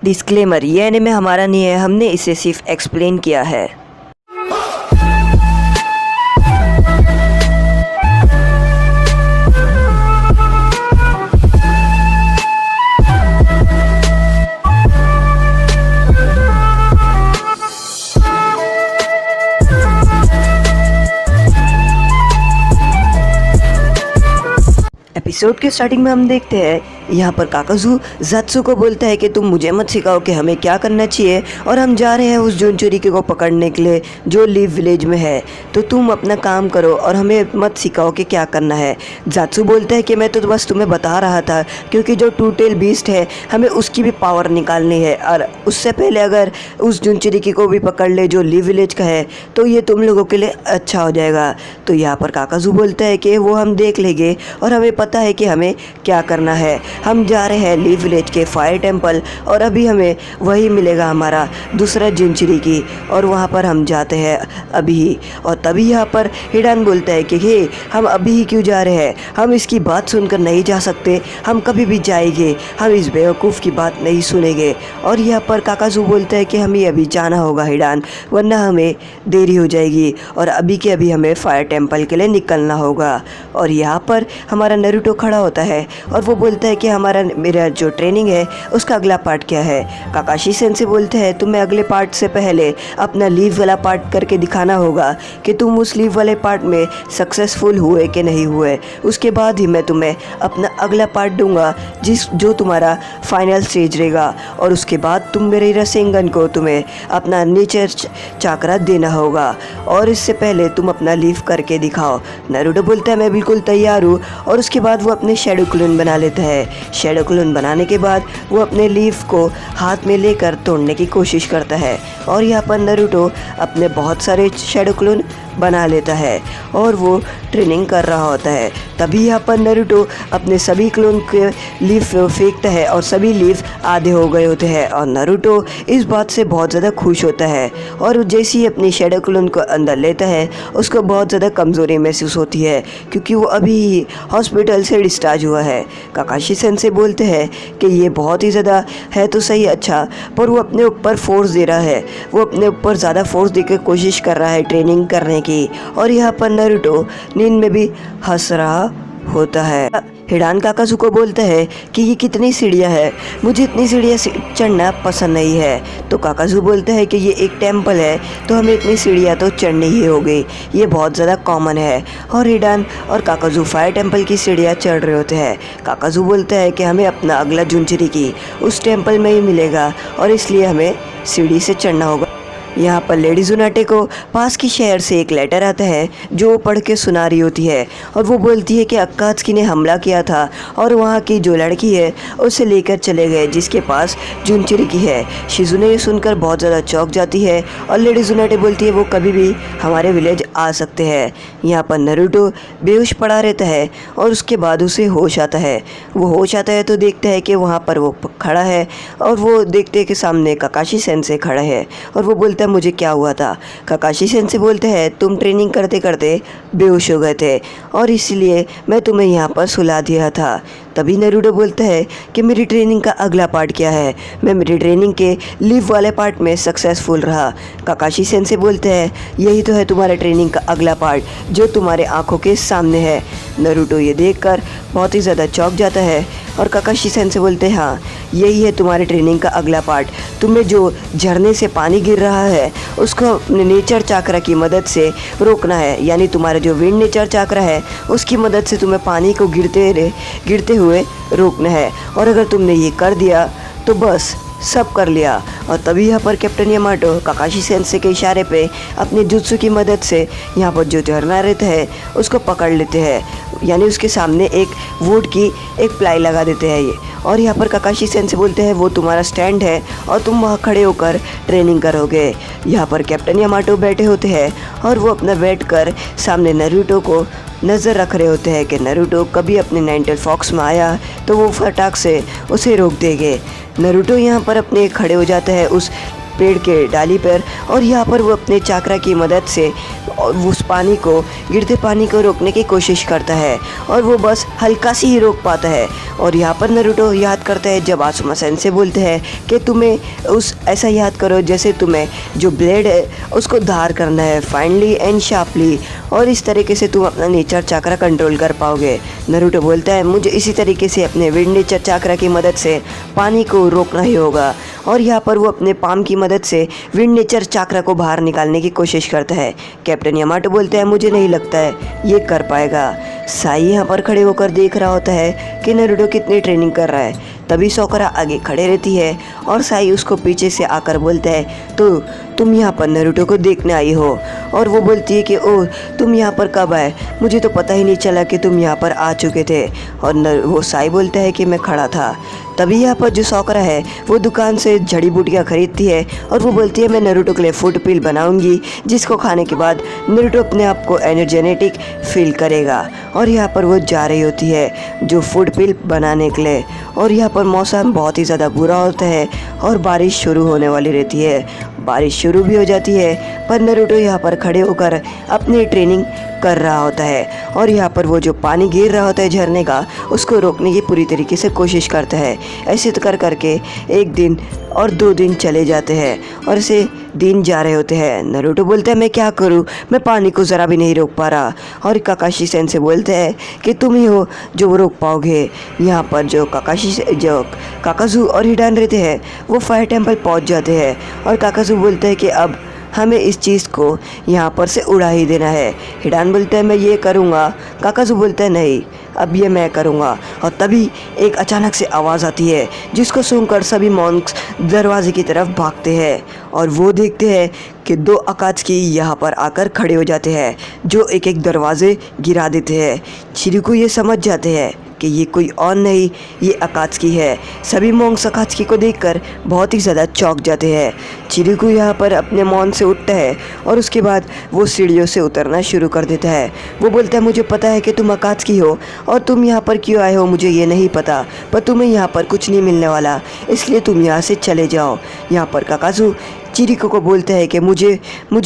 Disclaimer, ये anime हमारा नहीं है, हमने इसे सिर्फ एक्सप्लेन किया है। एपिसोड के स्टार्टिंग में हम देखते हैं यहाँ पर काकाजू ज़ात्सु को बोलता है कि तुम मुझे मत सिखाओ कि हमें क्या करना चाहिए, और हम जा रहे हैं उस जुनचुरिकी को पकड़ने के लिए जो लीव विलेज में है, तो तुम अपना काम करो और हमें मत सिखाओ कि क्या करना है। ज़ात्सु बोलता है कि मैं तो बस तुम्हें बता रहा था, क्योंकि जो टू टेल बीस्ट है हमें उसकी भी पावर निकालनी है, और उससे पहले अगर उस जुनचुरिकी को भी पकड़ ले जो लीव विलेज का है तो ये तुम लोगों के लिए अच्छा हो जाएगा। तो यहाँ पर काकाजू बोलता है कि वो हम देख लेंगे और हमें पता है कि हमें क्या करना है। हम जा रहे हैं लीव विलेज के फायर टेंपल, और अभी हमें वही मिलेगा हमारा दूसरा जुनचुरिकी, और वहाँ पर हम जाते हैं अभी। और तभी यहाँ पर हिडान बोलता है कि हे, हम अभी ही क्यों जा रहे हैं, हम इसकी बात सुनकर नहीं जा सकते, हम कभी भी जाएंगे, हम इस बेवकूफ़ की बात नहीं सुनेंगे। और यहाँ पर काकाजू बोलता है कि हमें अभी जाना होगा हिडान, वरना हमें देरी हो जाएगी, और अभी के अभी हमें फायर टेंपल के लिए निकलना होगा। और यहाँ पर हमारा नारुतो खड़ा होता है और वो बोलता है कि मेरा जो ट्रेनिंग है उसका अगला पार्ट क्या है। काकाशी सेंसे बोलते हैं तुम्हें अगले पार्ट से पहले अपना लीव वाला पार्ट करके दिखाना होगा कि तुम उस लीव वाले पार्ट में सक्सेसफुल हुए कि नहीं हुए, उसके बाद ही मैं तुम्हें अपना अगला पार्ट दूंगा जो तुम्हारा फाइनल स्टेज रहेगा, और उसके बाद तुम मेरे रसेंगन को तुम्हें अपना नेचर चाकरा देना होगा, और इससे पहले तुम अपना लीव करके दिखाओ। नारुतो बोलता है मैं बिल्कुल तैयार हूँ, और उसके बाद वो अपने शैडो क्लोन बना लेता है। शैडो क्लोन बनाने के बाद वो अपने लीफ को हाथ में लेकर तोड़ने की कोशिश करता है, और यहाँ पर नारुतो अपने बहुत सारे शैडो क्लोन बना लेता है और वो ट्रेनिंग कर रहा होता है। तभी यहाँ पर नारुतो अपने सभी क्लोन के लीफ फेंकता है और सभी लीफ आधे हो गए होते हैं, और नारुतो इस बात से बहुत ज़्यादा खुश होता है, और जैसे ही अपनी शैडो क्लोन को अंदर लेता है उसको बहुत ज़्यादा कमज़ोरी महसूस होती है, क्योंकि वो अभी हॉस्पिटल से डिस्चार्ज हुआ है। काकाशी सेंसे बोलते हैं कि ये बहुत ही ज़्यादा है तो सही अच्छा, पर वो अपने ऊपर फोर्स दे रहा है, वो अपने ऊपर ज़्यादा फोर्स देकर कोशिश कर रहा है ट्रेनिंग करने की। और यहाँ पर नारुतो नींद में भी हंस रहा होता है। हिडान काकाजू को बोलता है कि ये कितनी सीढ़ियाँ है, मुझे इतनी सीढ़ियाँ चढ़ना पसंद नहीं है। तो काकाजू बोलता है कि ये एक टेंपल है तो हमें इतनी सीढ़ियाँ तो चढ़नी ही होगी, ये बहुत ज़्यादा कॉमन है। और हिडान और काकाजू फायर टेंपल की सीढ़ियाँ चढ़ रहे होते हैं। काकाजू बोलता है कि हमें अपना अगला जुनचुरिकी उस टेंपल में ही मिलेगा, और इसलिए हमें सीढ़ी से चढ़ना होगा। यहाँ पर लेडी जुनाटे को पास की शहर से एक लेटर आता है जो वो पढ़ के सुना रही होती है, और वो बोलती है कि अक्कात्सुकी ने हमला किया था और वहाँ की जो लड़की है उसे लेकर चले गए जिसके पास जुनचुरिकी है। शिजुने ये सुनकर बहुत ज़्यादा चौंक जाती है, और लेडी जुनाटे बोलती है वो कभी भी हमारे विलेज आ सकते हैं। यहाँ पर नारुतो बेहोश पड़ा रहता है और उसके बाद उसे होश आता है। वो होश आता है तो देखता है कि वहाँ पर वो खड़ा है, और वो देखते हैं कि सामने काकाशी सेंसे खड़ा है, और वो बोलता है मुझे क्या हुआ था। काकाशी सेंसे बोलते हैं तुम ट्रेनिंग करते करते बेहोश हो गए थे और इसलिए मैं तुम्हें यहाँ पर सुला दिया था। तभी नारुतो बोलता है कि मेरी ट्रेनिंग का अगला पार्ट क्या है, मैं मेरी ट्रेनिंग के लीव वाले पार्ट में सक्सेसफुल रहा। काकाशी सेंसे बोलते हैं यही तो है तुम्हारा ट्रेनिंग का अगला पार्ट जो तुम्हारे आंखों के सामने है। नारुतो ये देखकर बहुत ही ज़्यादा चौंक जाता है, और काकाशी सेंसे बोलते हैं हाँ यही है तुम्हारे ट्रेनिंग का अगला पार्ट, तुम्हें जो झरने से पानी गिर रहा है उसको अपने नेचर चाकरा की मदद से रोकना है, यानी तुम्हारा जो विंड नेचर चाकरा है उसकी मदद से तुम्हें पानी को गिरते हुए रोकना है। और अगर तुमने ये कर दिया तो बस सब कर लिया। और तभी यहाँ पर कैप्टन यामाटो काकाशी सेंसे के इशारे पे अपने जुत्सु की मदद से यहाँ पर जो झरना रहता है उसको पकड़ लेते हैं, यानी उसके सामने एक वुड की एक प्लाई लगा देते हैं ये। और यहाँ पर काकाशी सेंसे बोलते हैं वो तुम्हारा स्टैंड है और तुम वहाँ खड़े होकर ट्रेनिंग करोगे। यहाँ पर कैप्टन यामाटो बैठे होते हैं और वो अपना बैठकर सामने नारुतो को नज़र रख रहे होते हैं कि नारुतो कभी अपने नाइनटेल फॉक्स में आया तो वो फटाक से उसे रोक देंगे। नारुतो यहाँ पर अपने खड़े हो जाता है उस पेड़ के डाली पर, और यहाँ पर वो अपने चाकरा की मदद से और उस पानी को, गिरते पानी को रोकने की कोशिश करता है और वो बस हल्का सी ही रोक पाता है। और यहाँ पर नारुतो याद करता है जब आसुमा सेंसे बोलते हैं कि तुम्हें ऐसा याद करो जैसे तुम्हें जो ब्लेड है उसको धार करना है फाइनली एंड शार्पली, और इस तरीके से तुम अपना नेचर चक्रा कंट्रोल कर पाओगे। नारुतो बोलता है मुझे इसी तरीके से अपने विंड नेचर चक्रा की मदद से पानी को रोकना ही होगा। और यहाँ पर वो अपने पाम की मदद से विंड नेचर चक्रा को बाहर निकालने की कोशिश करता है। कैप्टन यामाटो बोलते हैं मुझे नहीं लगता है ये कर पाएगा। साई यहाँ पर खड़े होकर देख रहा होता है कि नारुतो कितनी ट्रेनिंग कर रहा है। तभी सोकरा आगे खड़े रहती है और साई उसको पीछे से आकर बोलता है तो तुम यहाँ पर नारुतो को देखने आई हो। और वो बोलती है कि ओह तुम यहाँ पर कब आए, मुझे तो पता ही नहीं चला कि तुम यहाँ पर आ चुके थे। और वो साई बोलता है कि मैं खड़ा था। तभी यहाँ पर जो सोकरा है वो दुकान से जड़ी बूटियाँ खरीदती है और वो बोलती है मैं नारुतो के लिए फूड पिल बनाऊंगी जिसको खाने के बाद नारुतो अपने आप को एनर्जेटिक फील करेगा। और यहाँ पर वो जा रही होती है जो फूड पिल बनाने के लिए। और यहाँ पर मौसम बहुत ही ज़्यादा बुरा होता है और बारिश शुरू होने वाली रहती है। बारिश शुरू भी हो जाती है पर नारुतो यहाँ पर खड़े होकर अपनी ट्रेनिंग कर रहा होता है। और यहाँ पर वो जो पानी गिर रहा होता है झरने का उसको रोकने की पूरी तरीके से कोशिश करता है। ऐसे तो कर करके एक दिन और 2 दिन चले जाते हैं और ऐसे दिन जा रहे होते हैं। नारुतो बोलता है मैं क्या करूं, मैं पानी को ज़रा भी नहीं रोक पा रहा। और काकाशी सेंसे बोलते हैं कि तुम ही हो जो रोक पाओगे। यहाँ पर जो काकाजू और हिडान रहते हैं वो फायर टेम्पल पहुँच जाते हैं और काकाजू बोलते हैं कि अब हमें इस चीज़ को यहाँ पर से उड़ा ही देना है। हिडान बोलता है मैं ये करूँगा। काकाजू बोलता है नहीं अब ये मैं करूँगा। और तभी एक अचानक से आवाज़ आती है जिसको सुनकर सभी मॉन्क्स दरवाजे की तरफ भागते हैं और वो देखते हैं कि 2 अकात्सुकी यहाँ पर आकर खड़े हो जाते हैं जो एक एक दरवाजे गिरा देते हैं। चिरिको ये समझ जाते हैं कि ये कोई और नहीं ये अकात्सुकी है। सभी मॉन्क्स अकात्सुकी को देखकर बहुत ही ज़्यादा चौंक जाते हैं। चिरिको यहाँ पर अपने मौन से उठता है और उसके बाद वो सीढ़ियों से उतरना शुरू कर देता है। वो बोलता है मुझे पता है कि तुम अकात्सुकी हो और तुम यहाँ पर क्यों आए हो मुझे ये नहीं पता, पर तुम्हें यहाँ पर कुछ नहीं मिलने वाला, इसलिए तुम यहाँ से चले जाओ। यहाँ पर काकाजू चिरिको को बोलता है कि मुझे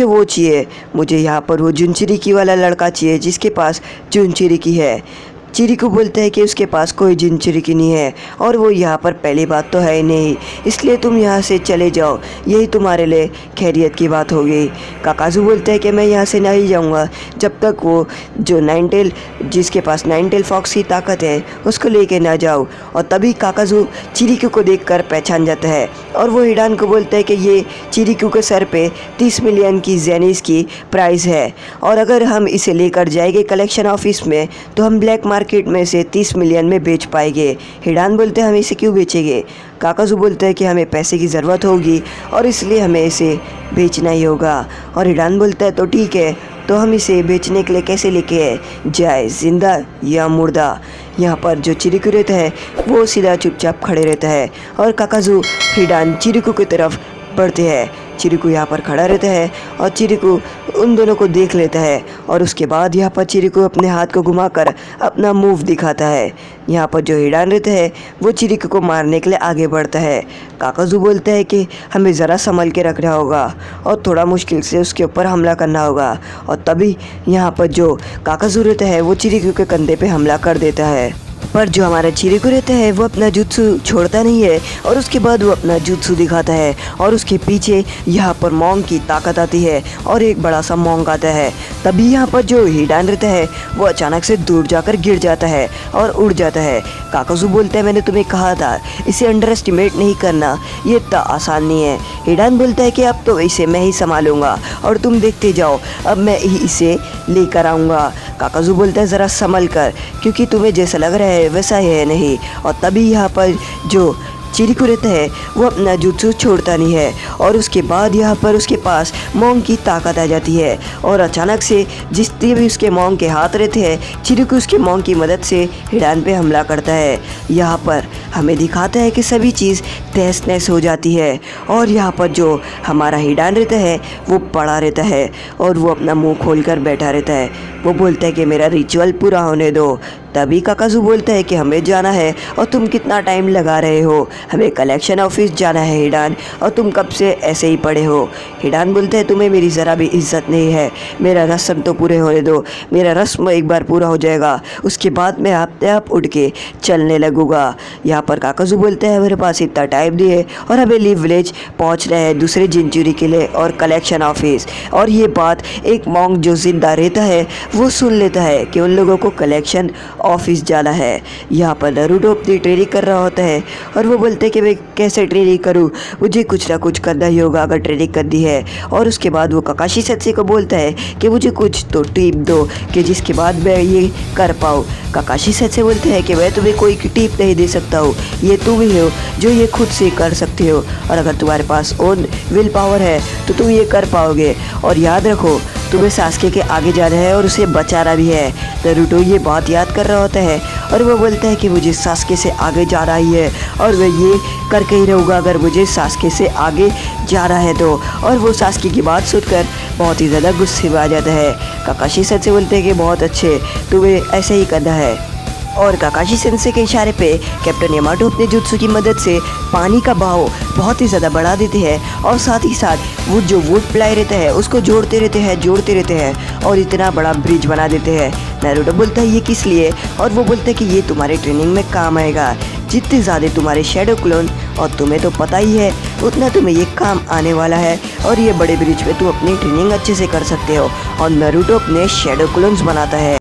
वो चाहिए, मुझे यहाँ पर वो जुनचिरिकी वाला लड़का चाहिए जिसके पास जुनचिरिकी है। चिरिको बोलता है कि उसके पास कोई जुनचिरिकी नहीं है और वो यहाँ पर पहली बात तो है ही नहीं, इसलिए तुम यहाँ से चले जाओ, यही तुम्हारे लिए खैरियत की बात होगी। काकाजू बोलता है कि मैं यहाँ से नहीं जाऊँगा जब तक वो जो नाइनटेल जिसके पास नाइनटेल फॉक्स की ताकत है उसको लेके ना जाओ। और तभी काकाजू चिरिको को देखकर पहचान जाता है और वो हिडान को बोलता है कि ये चिरिको के सर पे 30 मिलियन की जेनिस की प्राइज़ है और अगर हम इसे लेकर जाएंगे कलेक्शन ऑफिस में तो हम ब्लैक मार्केट में से 30 मिलियन में बेच पाएंगे। हिडान बोलते हैं हम इसे क्यों बेचेंगे। काकाजू बोलते हैं कि हमें पैसे की ज़रूरत होगी और इसलिए हमें इसे बेचना ही होगा। और हिडान बोलता है तो ठीक है, तो हम इसे बेचने के लिए कैसे लेके जाए, जिंदा या मुर्दा। यहाँ पर जो चिरिको रहता है वो सीधा चुपचाप खड़े रहता है और काकाजू हिडान चिरिको की तरफ बढ़ते हैं। चिरिको यहाँ पर खड़ा रहता है और चिरिको उन दोनों को देख लेता है और उसके बाद यहाँ पर चिरिको अपने हाथ को घुमाकर अपना मूव दिखाता है। यहाँ पर जो हिडान रहता है वो चिरिको को मारने के लिए आगे बढ़ता है। काकाजू बोलता है कि हमें ज़रा संभल के रखना होगा और थोड़ा मुश्किल से उसके ऊपर हमला करना होगा। और तभी यहाँ पर जो काकाजू रहता है वो चिरिको के कंधे पे हमला कर देता है। पर जो हमारा चिरिको रहता है वो अपना जुत्सु छोड़ता नहीं है और उसके बाद वो अपना जुत्सु दिखाता है और उसके पीछे यहाँ पर मॉन्ग की ताकत आती है और एक बड़ा सा मॉन्ग आता है। तभी यहाँ पर जो हिडान रहता है वो अचानक से दूर जाकर गिर जाता है और उड़ जाता है। काकाजू बोलता है मैंने तुम्हें कहा था इसे अंडर एस्टिमेट नहीं करना, ये इतना आसान नहीं है। हिडान बोलता है कि अब तो इसे मैं ही संभालूंगा और तुम देखते जाओ, अब मैं ही इसे लेकर आऊँगा। काकाजू बोलता है ज़रा संभल कर, क्योंकि तुम्हें जैसा लग रहा है वैसा है नहीं। और तभी यहाँ पर जो चिरिको रहता है वो अपना जुत्सु छोड़ता नहीं है और उसके बाद यहाँ पर उसके पास मॉन्ग की ताकत आ जाती है और अचानक से जितने भी उसके मॉन्ग के हाथ रहते हैं चिरिको उसके मॉन्ग की मदद से हिडान पे हमला करता है। यहाँ पर हमें दिखाता है कि सभी चीज़ तहस नहस हो जाती है और यहाँ पर जो हमारा हिडान रहता है वो पड़ा रहता है और वो अपना मुँह खोल कर बैठा रहता है। वो बोलता है कि मेरा रिचुअल पूरा होने दो। तभी काकाजू बोलता है कि हमें जाना है और तुम कितना टाइम लगा रहे हो, हमें कलेक्शन ऑफिस जाना है हिडान, और तुम कब से ऐसे ही पड़े हो। हिडान बोलता है तुम्हें मेरी ज़रा भी इज्जत नहीं है, मेरा रस्म तो पूरे होने दो, मेरा रस्म एक बार पूरा हो जाएगा उसके बाद मैं अपने आप उठ के चलने लगूंगा। यहाँ पर काकाजू बोलते हैं मेरे पास इतना टाइम नहीं है और हमें लीव विलेज पहुँच रहे हैं दूसरे जिंचुरी के लिए और कलेक्शन ऑफिस। और ये बात एक मॉन्क जो जिंदा रहता है वो सुन लेता है कि उन लोगों को कलेक्शन ऑफिस जाना है। यहाँ पर नारुतो अपनी ट्रेनिंग कर रहा होता है और वो बोलते हैं कि मैं कैसे ट्रेनिंग करूँ, मुझे कुछ ना कुछ करना ही होगा अगर ट्रेनिंग करनी है। और उसके बाद वो काकाशी सेंसेई को बोलता है कि मुझे कुछ तो टिप दो कि जिसके बाद मैं ये कर पाऊँ। काकाशी सेंसेई बोलते हैं कि मैं तुम्हें कोई टिप नहीं दे सकता हूँ, ये तुम ही हो जो ये खुद से कर सकते हो, और अगर तुम्हारे पास ओन विल पावर है तो तुम ये कर पाओगे। और याद रखो तुम्हें सास्के के आगे जाना है और उसे बचाना भी है। नारुतो ये बात याद कर रहा होता है और वो बोलता है कि मुझे सास्के से आगे जाना ही है और मैं ये करके ही रहूँगा अगर मुझे सास्के से आगे जाना है तो। और वो सास्के की बात सुनकर बहुत ही ज़्यादा गुस्से में आ जाता है। काकाशी सेंसेई बोलते हैं कि बहुत अच्छे, तुम्हें ऐसे ही करना है। और काकाशी सेंसेई के इशारे पे कैप्टन यामाटो अपने जुत्सु की मदद से पानी का बहाव बहुत ही ज़्यादा बढ़ा देते हैं और साथ ही साथ वो जो वुड प्लाई रहता है उसको जोड़ते रहते हैं और इतना बड़ा ब्रिज बना देते हैं। नारुतो बोलता है ये किस लिए, और वो बोलता है कि ये तुम्हारे ट्रेनिंग में काम आएगा, जितने ज़्यादा तुम्हारे शैडो क्लोन और तुम्हें तो पता ही है उतना तुम्हें ये काम आने वाला है और ये बड़े ब्रिज पे तुम अपनी ट्रेनिंग अच्छे से कर सकते हो। और नारुतो अपने शैडो क्लोन्स बनाता है।